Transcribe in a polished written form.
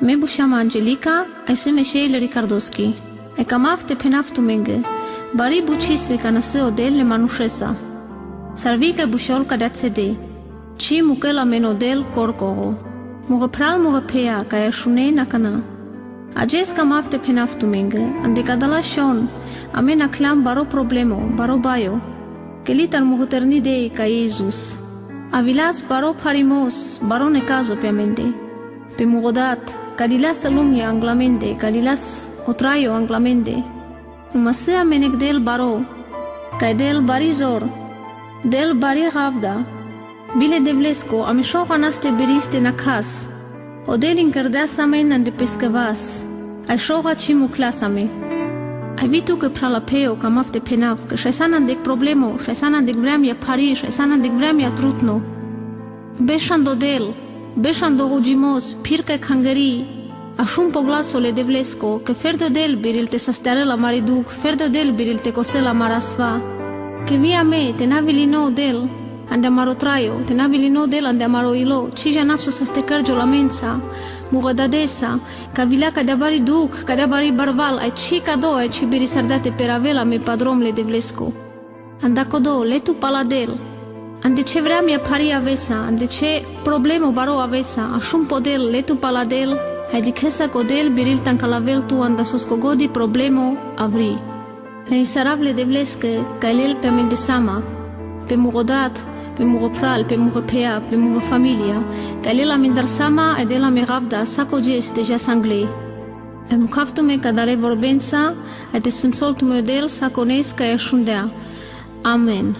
Me bushama Angelica, ai se Michele Ricardoschi. E camafte penaftu menge. Bari bucise canase odel le manushesa. Sarvica bushol kadatsede. Chi mukela menodel korkoro. Mugapral mugapea kaya shune nakana. Ajes camafte penaftu menge. Ande kadala shon. Amena clam baro problemo, baro bayo. Kelitar muguternide ka Jesus. Avilas baro parimos, baro nekazo piamente. Pe mugodat, kalilas alumnia anglamente, kalilas otrayo anglamente. Umasea menek del baro, kai del barizor, del bari gavda. Bile devlesko, amishoka naste beriste nakas. O del incerdasame nande pescavas. Ai shoga chimu klasame. Ai vitu că pralapeo camafte penav, că șaisanan dec problemo, șaisanan dec vremia Paris, șaisanan dec vremia trutno. Beșan dodel, beșan dohugimos, pirca khangari, ashun poglasole devlesko, că ferdo del biril te sastearela mariduc, ferdo del biril te cosela marasva. Că via me, te navilino del, ande amarotraio, te navilino del ande amaroilo, cija napso saste cărgio la mensa, mugadadesa, ca vilea ca de bari duc, ca de bari barval, ai ci cado, ai ci biri sardate per avela me padromle de vlesco. Andacodo, letu paladel, ande ce vrea mia pari avesa, ande ce problemo baro avesa, ashun podel, letu paladel, ai dikesa codel biril tan calavel tu anda soscogodi problemo avri. Le isaravle de vlesque, ca el pe amendesama, pe mugodat, pe mugopral, pe mugopea, pe mugofamilia, că el la mindarsama e de la meravda saco gest deja sanglei. E mucaftume ca dare vorbența, e te sfânțoltume del sacones ca e șundea. Amen.